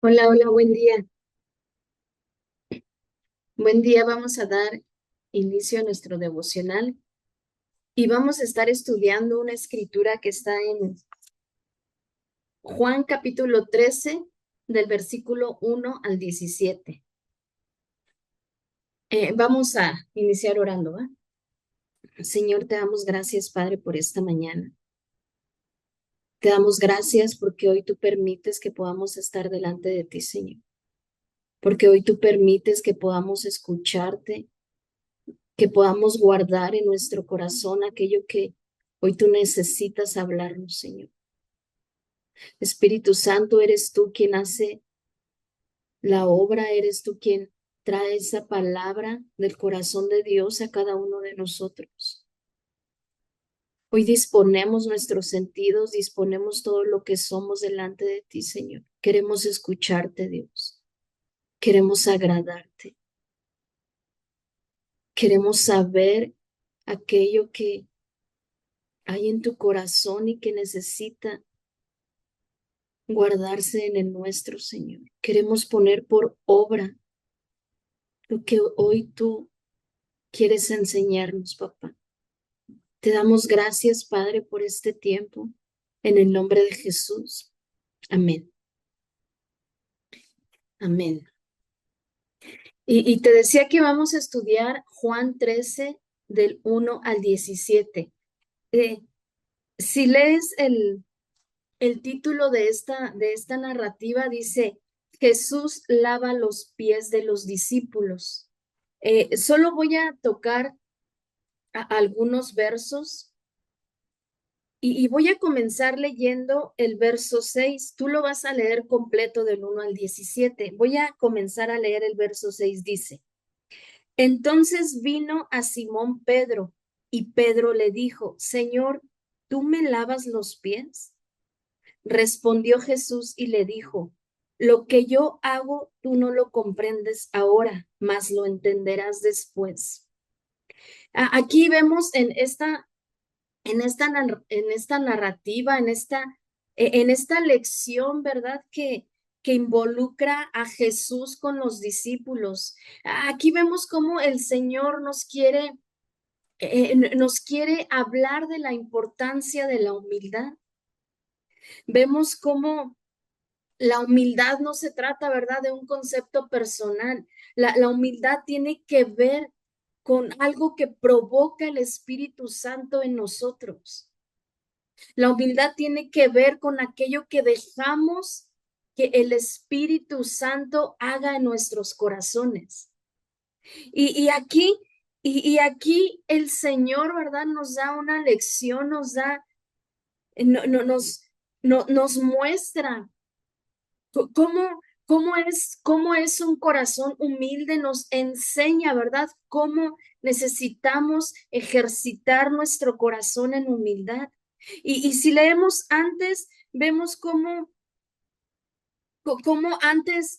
Hola, hola, buen día. Buen día, vamos a dar inicio a nuestro devocional y vamos a estar estudiando una escritura que está en Juan capítulo 13, del versículo 1 al 17. Vamos a iniciar orando, ¿va? Señor, te damos gracias, Padre, por esta mañana. Te damos gracias porque hoy tú permites que podamos estar delante de ti, Señor. Porque hoy tú permites que podamos escucharte, que podamos guardar en nuestro corazón aquello que hoy tú necesitas hablarnos, Señor. Espíritu Santo, eres tú quien hace la obra, eres tú quien trae esa palabra del corazón de Dios a cada uno de nosotros. Hoy disponemos nuestros sentidos, disponemos todo lo que somos delante de ti, Señor. Queremos escucharte, Dios. Queremos agradarte. Queremos saber aquello que hay en tu corazón y que necesita guardarse en el nuestro, Señor. Queremos poner por obra lo que hoy tú quieres enseñarnos, papá. Te damos gracias, Padre, por este tiempo. En el nombre de Jesús. Amén. Amén. Y te decía que vamos a estudiar Juan 13 del 1 al 17. Eh, si lees el título de esta narrativa, dice, Jesús lava los pies de los discípulos. Solo voy a tocar algunos versos y voy a comenzar leyendo el verso 6. Tú lo vas a leer completo del 1 al 17. Voy a comenzar a leer el verso 6. Dice, entonces vino a Simón Pedro y Pedro le dijo, Señor, ¿tú me lavas los pies? Respondió Jesús y le dijo, lo que yo hago tú no lo comprendes ahora, mas lo entenderás después. Aquí vemos en esta narrativa, en esta lección, ¿verdad? Que involucra a Jesús con los discípulos. Aquí vemos cómo el Señor nos quiere hablar de la importancia de la humildad. Vemos cómo la humildad no se trata, ¿verdad?, de un concepto personal. La humildad tiene que ver con algo que provoca el Espíritu Santo en nosotros. La humildad tiene que ver con aquello que dejamos que el Espíritu Santo haga en nuestros corazones. Y aquí, y aquí el Señor, ¿verdad? Nos da una lección, nos muestra cómo es un corazón humilde, nos enseña, ¿verdad? Cómo necesitamos ejercitar nuestro corazón en humildad. Y si leemos antes, vemos cómo antes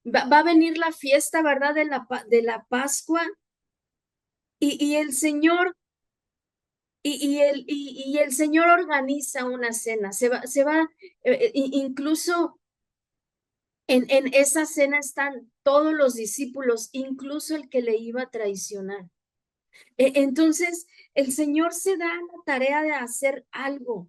va a venir la fiesta, ¿verdad? De la Pascua y el Señor. Y el Señor organiza una cena, incluso en esa cena están todos los discípulos, incluso el que le iba a traicionar. Entonces, el Señor se da la tarea de hacer algo.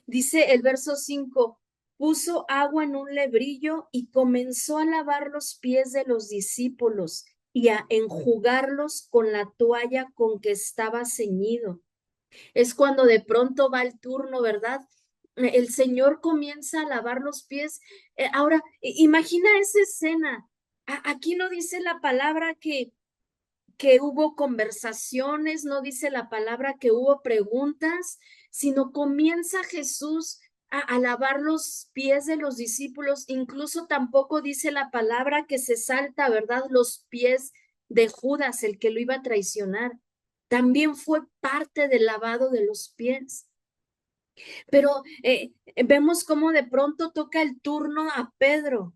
Dice el verso 5, puso agua en un lebrillo y comenzó a lavar los pies de los discípulos y a enjugarlos con la toalla con que estaba ceñido. Es cuando de pronto va el turno, ¿verdad? El Señor comienza a lavar los pies. Ahora, imagina esa escena. Aquí no dice la palabra que hubo conversaciones, no dice la palabra que hubo preguntas, sino comienza Jesús a lavar los pies de los discípulos. Incluso tampoco dice la palabra que se salta, ¿verdad? Los pies de Judas, el que lo iba a traicionar. También fue parte del lavado de los pies. Pero vemos cómo de pronto toca el turno a Pedro.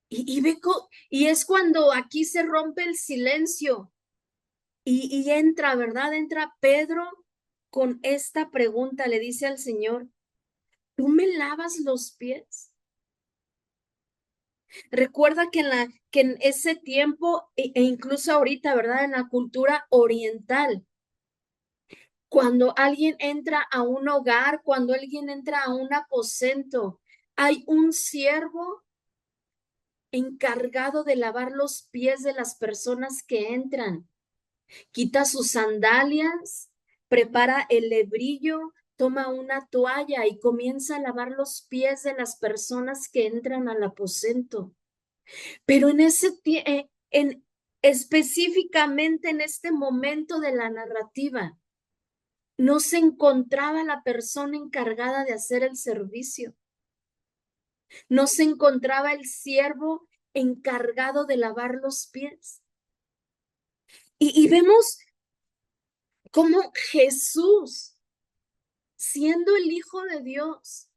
Y es cuando aquí se rompe el silencio y entra, ¿verdad? Entra Pedro con esta pregunta, le dice al Señor, ¿tú me lavas los pies? Recuerda que en ese tiempo, e incluso ahorita, ¿verdad? En la cultura oriental, cuando alguien entra a un hogar, cuando alguien entra a un aposento, hay un siervo encargado de lavar los pies de las personas que entran. Quita sus sandalias, prepara el lebrillo, toma una toalla y comienza a lavar los pies de las personas que entran al aposento. Pero en ese en específicamente en este momento de la narrativa, no se encontraba la persona encargada de hacer el servicio. No se encontraba el siervo encargado de lavar los pies. Y vemos cómo Jesús, siendo el Hijo de Dios,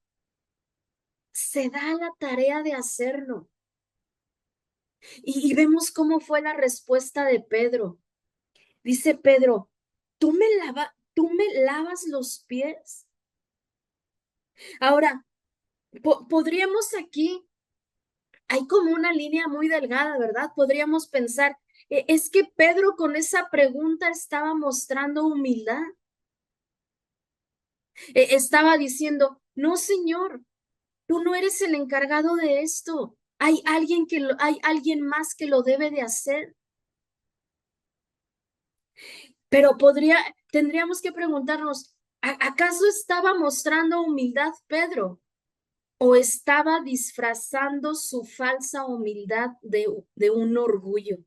se da la tarea de hacerlo. Y vemos cómo fue la respuesta de Pedro. Dice Pedro, ¿tú me lavas los pies? Ahora, podríamos aquí, hay como una línea muy delgada, ¿verdad? Podríamos pensar, es que Pedro con esa pregunta estaba mostrando humildad. Estaba diciendo, no, Señor, tú no eres el encargado de esto. Hay alguien más que lo debe de hacer. Pero tendríamos que preguntarnos, ¿acaso estaba mostrando humildad Pedro? ¿O estaba disfrazando su falsa humildad de un orgullo?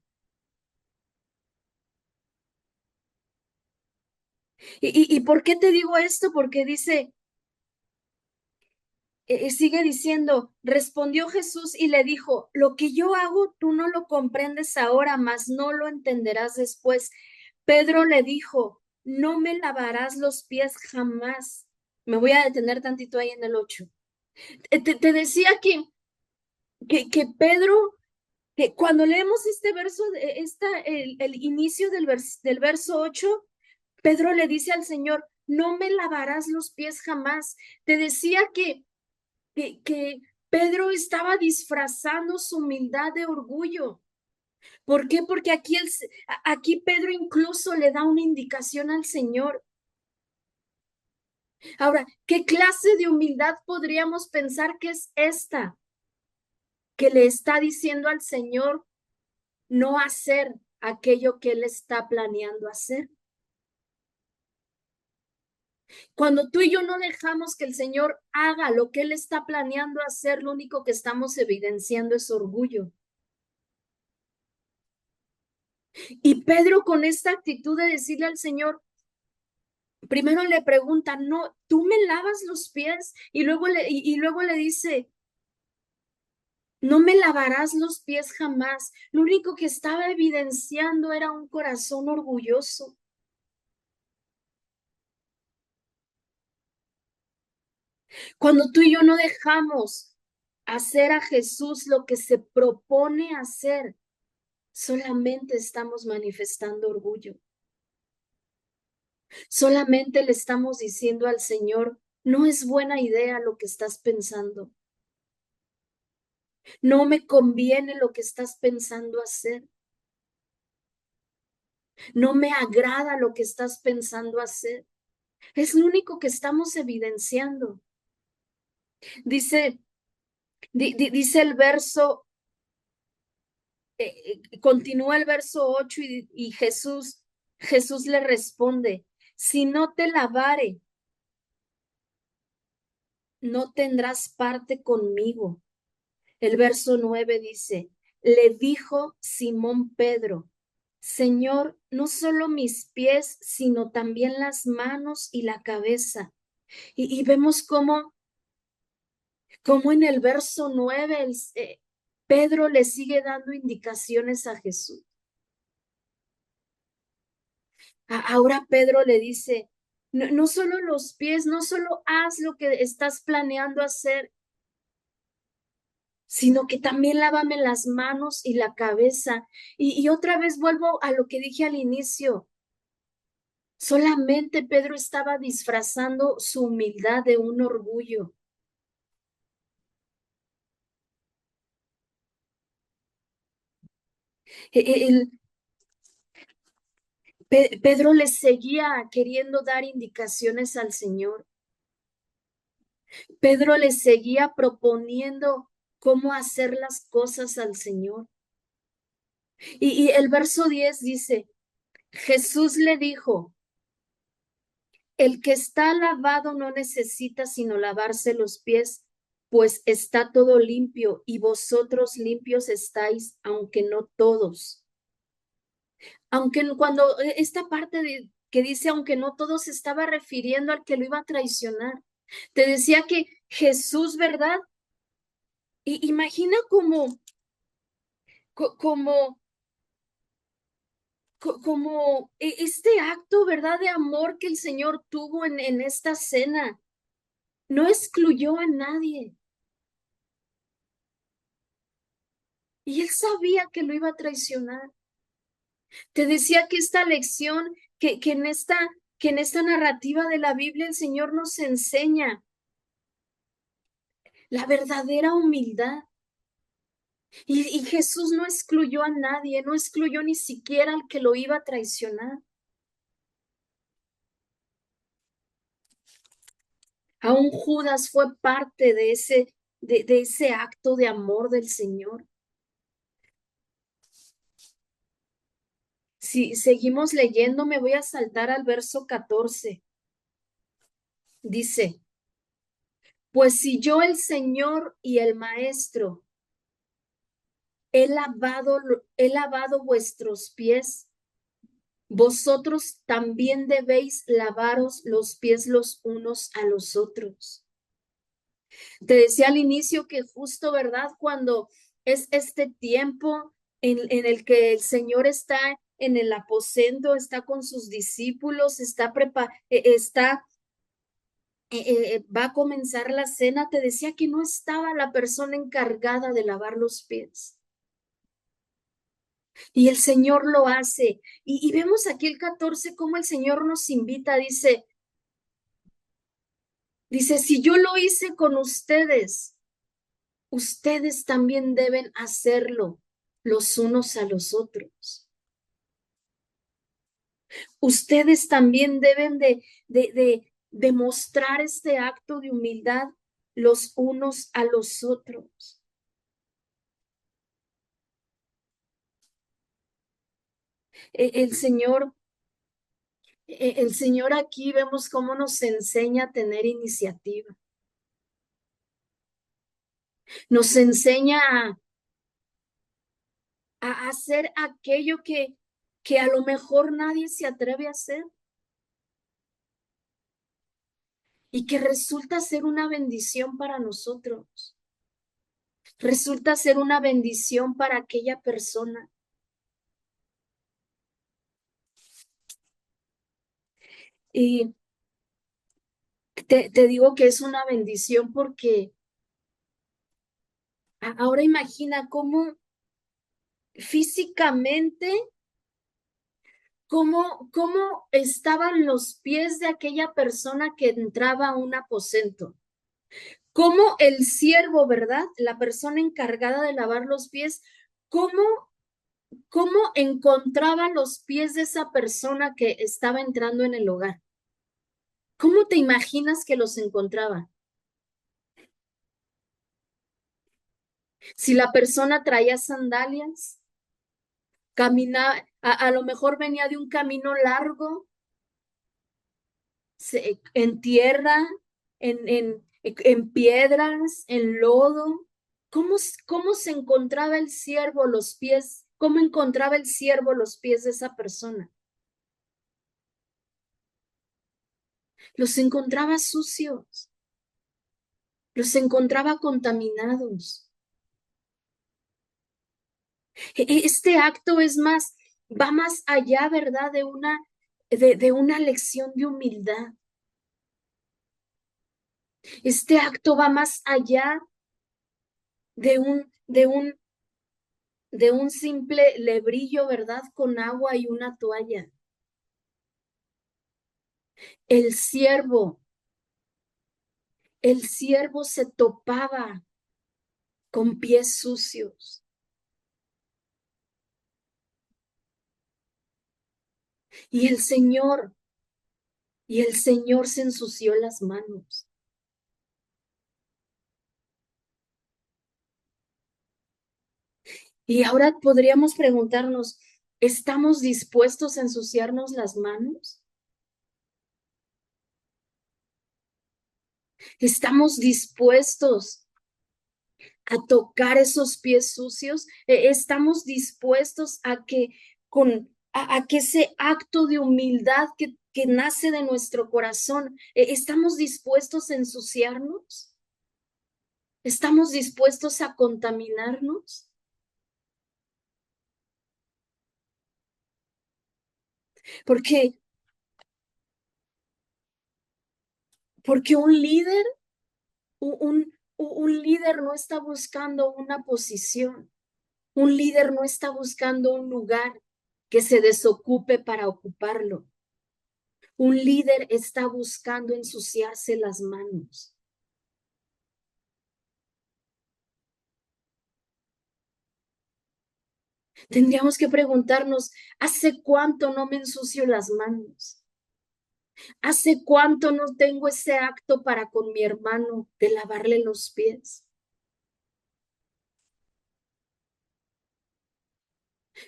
¿Y por qué te digo esto? Porque dice, sigue diciendo, respondió Jesús y le dijo, lo que yo hago tú no lo comprendes ahora, mas no lo entenderás después. Pedro le dijo, no me lavarás los pies jamás. Me voy a detener tantito ahí en el 8. Te decía que Pedro, que cuando leemos este verso, el inicio del verso 8, Pedro le dice al Señor, no me lavarás los pies jamás. Te decía que Pedro estaba disfrazando su humildad de orgullo. ¿Por qué? Porque aquí Pedro incluso le da una indicación al Señor. Ahora, ¿qué clase de humildad podríamos pensar que es esta? Que le está diciendo al Señor no hacer aquello que Él está planeando hacer. Cuando tú y yo no dejamos que el Señor haga lo que Él está planeando hacer, lo único que estamos evidenciando es orgullo. Y Pedro con esta actitud de decirle al Señor, primero le pregunta, no, tú me lavas los pies y luego le dice, no me lavarás los pies jamás. Lo único que estaba evidenciando era un corazón orgulloso. Cuando tú y yo no dejamos hacer a Jesús lo que se propone hacer, solamente estamos manifestando orgullo. Solamente le estamos diciendo al Señor, no es buena idea lo que estás pensando. No me conviene lo que estás pensando hacer. No me agrada lo que estás pensando hacer. Es lo único que estamos evidenciando. Dice, dice el verso, continúa el verso 8 y Jesús le responde, si no te lavare, no tendrás parte conmigo. El verso 9 dice, le dijo Simón Pedro, Señor, no solo mis pies, sino también las manos y la cabeza. Y vemos cómo en el verso 9 Pedro le sigue dando indicaciones a Jesús. Ahora Pedro le dice, no, no solo los pies, no solo haz lo que estás planeando hacer, sino que también lávame las manos y la cabeza. Y otra vez vuelvo a lo que dije al inicio. Solamente Pedro estaba disfrazando su humildad de un orgullo. El, Pedro le seguía queriendo dar indicaciones al Señor. Pedro le seguía proponiendo cómo hacer las cosas al Señor. Y el verso 10 dice, Jesús le dijo, el que está lavado no necesita sino lavarse los pies, pues está todo limpio y vosotros limpios estáis, aunque no todos. Aunque cuando esta parte que dice, aunque no todos, se estaba refiriendo al que lo iba a traicionar. Te decía que Jesús, ¿verdad? Y imagina como, como este acto, ¿verdad? De amor que el Señor tuvo en esta cena. No excluyó a nadie. Y él sabía que lo iba a traicionar. Te decía que esta lección, que en esta narrativa de la Biblia el Señor nos enseña la verdadera humildad. Y Jesús no excluyó a nadie, no excluyó ni siquiera al que lo iba a traicionar. Aún Judas fue parte de ese acto de amor del Señor. Si seguimos leyendo, me voy a saltar al verso 14. Dice, pues si yo el Señor y el Maestro he lavado vuestros pies, vosotros también debéis lavaros los pies los unos a los otros. Te decía al inicio que justo, ¿verdad? Cuando es este tiempo en el que el Señor está en el aposento, está con sus discípulos, va a comenzar la cena, te decía que no estaba la persona encargada de lavar los pies. Y el Señor lo hace. Y vemos aquí el 14 cómo el Señor nos invita, dice, si yo lo hice con ustedes, ustedes también deben hacerlo los unos a los otros. Ustedes también deben de demostrar este acto de humildad los unos a los otros. El Señor, el Señor aquí vemos cómo nos enseña a tener iniciativa. Nos enseña a hacer aquello que a lo mejor nadie se atreve a hacer y que resulta ser una bendición para nosotros. Resulta ser una bendición para aquella persona. Y te digo que es una bendición porque ahora imagina cómo físicamente, cómo estaban los pies de aquella persona que entraba a un aposento. Cómo el siervo, ¿verdad? La persona encargada de lavar los pies, cómo, cómo encontraba los pies de esa persona que estaba entrando en el hogar. ¿Cómo te imaginas que los encontraba? Si la persona traía sandalias, caminaba, a lo mejor venía de un camino largo, en tierra, en piedras, en lodo. ¿Cómo se encontraba el siervo los pies? ¿Cómo encontraba el siervo los pies de esa persona? Los encontraba sucios, los encontraba contaminados. Este acto va más allá, ¿verdad? De una lección de humildad. Este acto va más allá de de un simple lebrillo, ¿verdad? Con agua y una toalla. El siervo, el siervo se topaba con pies sucios. Y el Señor, y el Señor se ensució las manos. Y ahora podríamos preguntarnos, ¿estamos dispuestos a ensuciarnos las manos? ¿Estamos dispuestos a tocar esos pies sucios? ¿Estamos dispuestos a que a que ese acto de humildad que nace de nuestro corazón, estamos dispuestos a ensuciarnos? ¿Estamos dispuestos a contaminarnos? Porque, porque un líder no está buscando una posición. Un líder no está buscando un lugar que se desocupe para ocuparlo. Un líder está buscando ensuciarse las manos. Tendríamos que preguntarnos, ¿hace cuánto no me ensucio las manos? ¿Hace cuánto no tengo ese acto para con mi hermano de lavarle los pies?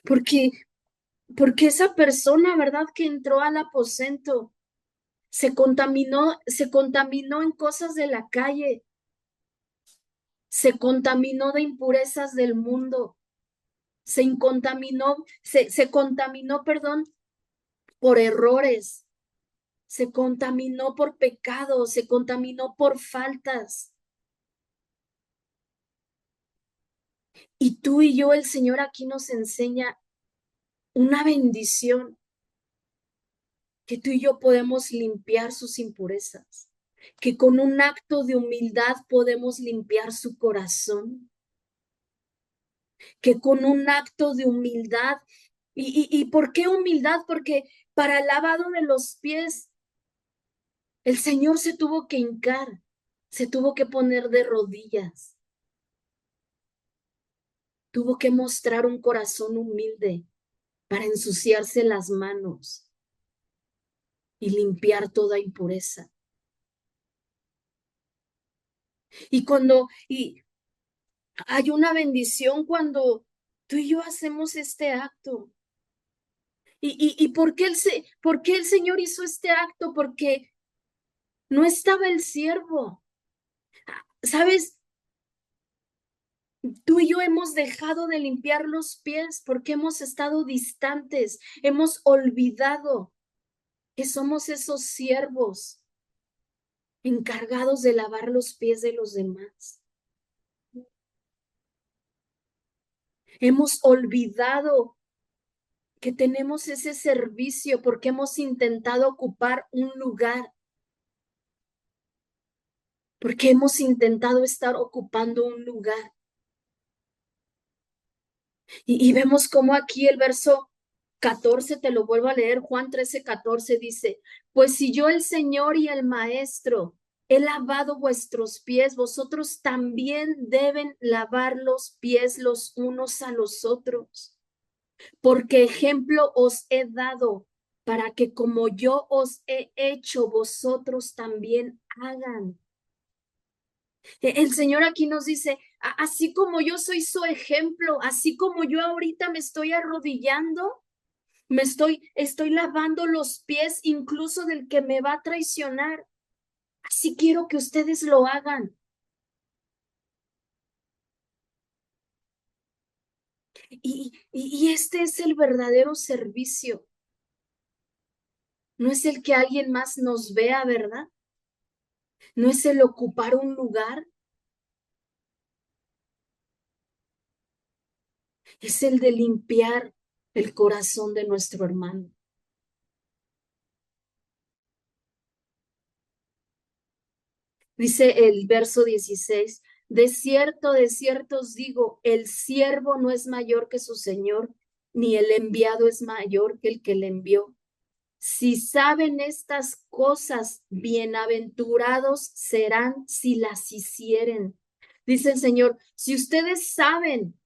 Porque, porque esa persona, ¿verdad? Que entró al aposento, se contaminó en cosas de la calle, se contaminó de impurezas del mundo, se contaminó, perdón, por errores, se contaminó por pecados, se contaminó por faltas. Y tú y yo, el Señor aquí nos enseña una bendición, que tú y yo podemos limpiar sus impurezas, que con un acto de humildad podemos limpiar su corazón, que con un acto de humildad, ¿y por qué humildad? Porque para el lavado de los pies, el Señor se tuvo que hincar, se tuvo que poner de rodillas, tuvo que mostrar un corazón humilde para ensuciarse las manos y limpiar toda impureza. Y hay una bendición cuando tú y yo hacemos este acto. ¿Y por qué el Señor hizo este acto? Porque no estaba el siervo. ¿Sabes? Tú y yo hemos dejado de limpiar los pies porque hemos estado distantes, hemos olvidado que somos esos siervos encargados de lavar los pies de los demás. Hemos olvidado que tenemos ese servicio porque hemos intentado ocupar un lugar, porque hemos intentado estar ocupando un lugar. Y vemos cómo aquí el verso 14, te lo vuelvo a leer, Juan 13:14 dice, pues si yo el Señor y el Maestro he lavado vuestros pies, vosotros también deben lavar los pies los unos a los otros, porque ejemplo os he dado para que como yo os he hecho, vosotros también hagan. El Señor aquí nos dice, así como yo soy su ejemplo, así como yo ahorita me estoy arrodillando, estoy lavando los pies incluso del que me va a traicionar. Así quiero que ustedes lo hagan. Y este es el verdadero servicio. No es el que alguien más nos vea, ¿verdad? No es el ocupar un lugar, es el de limpiar el corazón de nuestro hermano. Dice el verso 16, de cierto os digo, el siervo no es mayor que su señor, ni el enviado es mayor que el que le envió. Si saben estas cosas, bienaventurados serán si las hicieren. Dice el Señor, si ustedes saben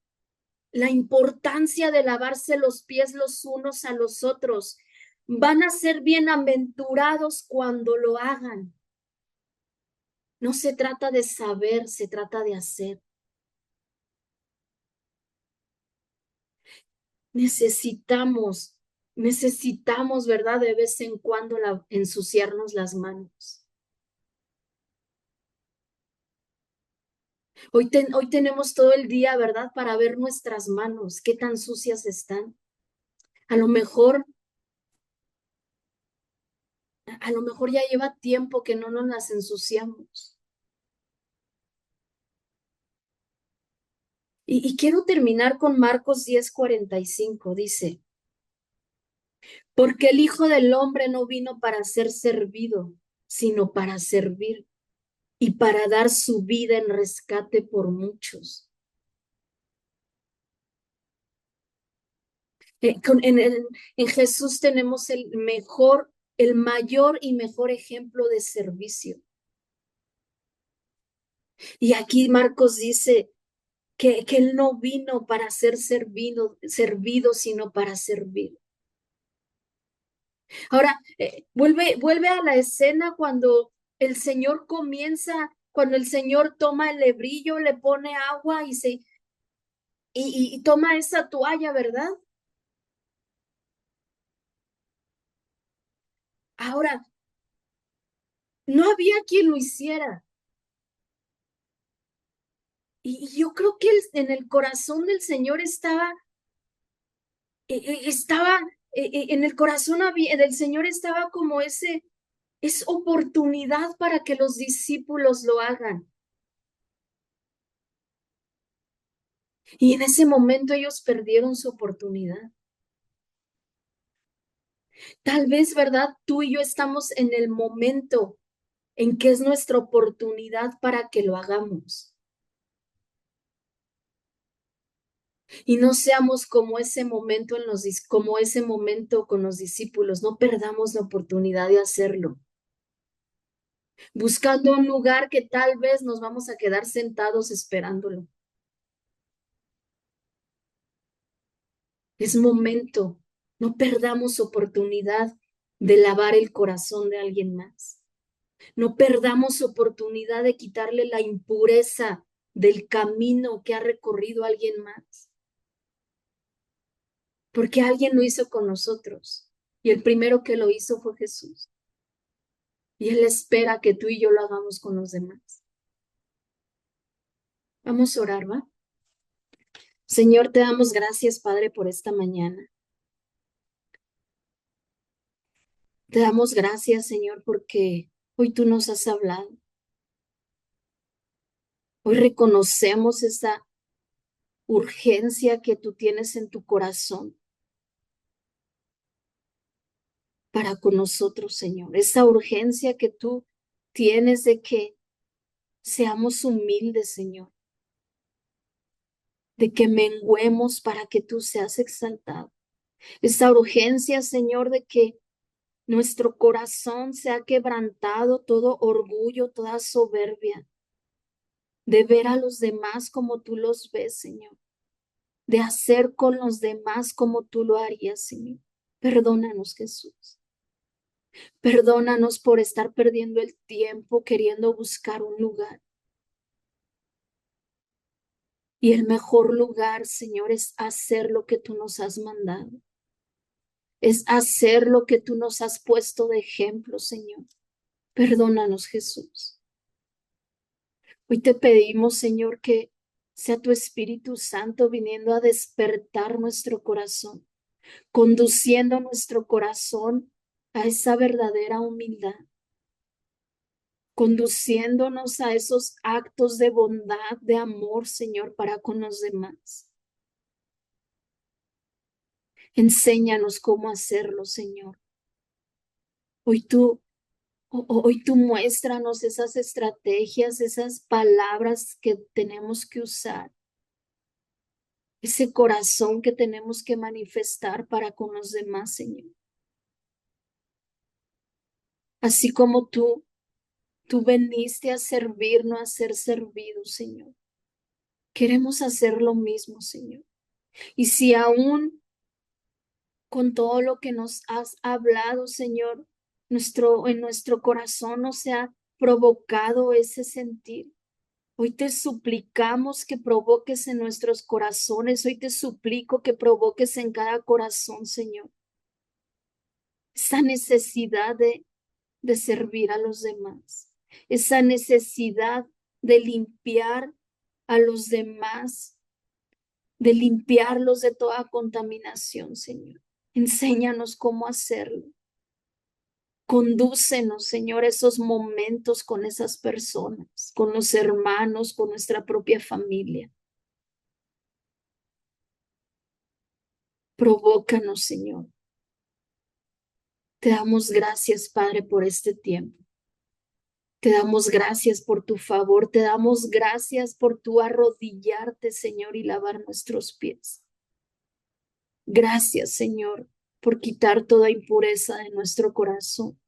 la importancia de lavarse los pies los unos a los otros, Van a ser bienaventurados cuando lo hagan. No se trata de saber, se trata de hacer. Necesitamos, necesitamos, ¿verdad? De vez en cuando ensuciarnos las manos. Hoy tenemos todo el día, ¿verdad? Para ver nuestras manos, qué tan sucias están. A lo mejor, a lo mejor ya lleva tiempo que no nos las ensuciamos. Y quiero terminar con Marcos 10:45. Dice, porque el Hijo del Hombre no vino para ser servido, sino para servir y para dar su vida en rescate por muchos. En Jesús tenemos el mayor y mejor ejemplo de servicio. Y aquí Marcos dice que Él no vino para ser servido, sino para servir. Ahora, vuelve a la escena cuando el Señor cuando el Señor toma el lebrillo, le pone agua y toma esa toalla, ¿verdad? Ahora, no había quien lo hiciera. Y yo creo que en el corazón del Señor estaba, en el corazón del Señor estaba como es oportunidad para que los discípulos lo hagan. Y en ese momento ellos perdieron su oportunidad. Tal vez, ¿verdad? Tú y yo estamos en el momento en que es nuestra oportunidad para que lo hagamos. Y no seamos como ese momento como ese momento con los discípulos, no perdamos la oportunidad de hacerlo. Buscando un lugar que tal vez nos vamos a quedar sentados esperándolo. Es momento, no perdamos oportunidad de lavar el corazón de alguien más. No perdamos oportunidad de quitarle la impureza del camino que ha recorrido alguien más. Porque alguien lo hizo con nosotros. Y el primero que lo hizo fue Jesús. Y Él espera que tú y yo lo hagamos con los demás. Vamos a orar, ¿va? Señor, te damos gracias, Padre, por esta mañana. Te damos gracias, Señor, porque hoy tú nos has hablado. Hoy reconocemos esa urgencia que tú tienes en tu corazón para con nosotros, Señor. Esa urgencia que tú tienes de que seamos humildes, Señor. De que menguemos para que tú seas exaltado. Esa urgencia, Señor, de que nuestro corazón sea quebrantado, todo orgullo, toda soberbia, de ver a los demás como tú los ves, Señor, de hacer con los demás como tú lo harías, Señor. Perdónanos, Jesús. Perdónanos por estar perdiendo el tiempo queriendo buscar un lugar. Y el mejor lugar, Señor, es hacer lo que tú nos has mandado. Es hacer lo que tú nos has puesto de ejemplo, Señor. Perdónanos, Jesús. Hoy te pedimos, Señor, que sea tu Espíritu Santo viniendo a despertar nuestro corazón, conduciendo nuestro corazón a esa verdadera humildad, conduciéndonos a esos actos de bondad, de amor, Señor, para con los demás. Enséñanos cómo hacerlo, Señor. Hoy tú, hoy tú muéstranos esas estrategias, esas palabras que tenemos que usar, ese corazón que tenemos que manifestar para con los demás, Señor. Así como tú veniste a servir, no a ser servido, Señor. Queremos hacer lo mismo, Señor. Y si aún con todo lo que nos has hablado, Señor, en nuestro corazón no se ha provocado ese sentir. Hoy te suplicamos que provoques en nuestros corazones. Hoy te suplico que provoques en cada corazón, Señor, esa necesidad de servir a los demás, esa necesidad de limpiar a los demás, de limpiarlos de toda contaminación, Señor. Enséñanos cómo hacerlo. Condúcenos, Señor, esos momentos con esas personas, con los hermanos, con nuestra propia familia. Provócanos, Señor. Te damos gracias, Padre, por este tiempo. Te damos gracias por tu favor. Te damos gracias por tu arrodillarte, Señor, y lavar nuestros pies. Gracias, Señor, por quitar toda impureza de nuestro corazón.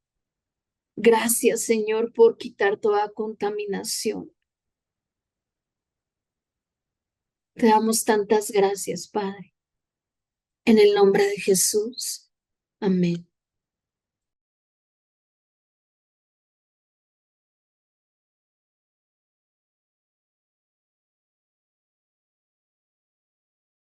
Gracias, Señor, por quitar toda contaminación. Te damos tantas gracias, Padre. En el nombre de Jesús. Amén.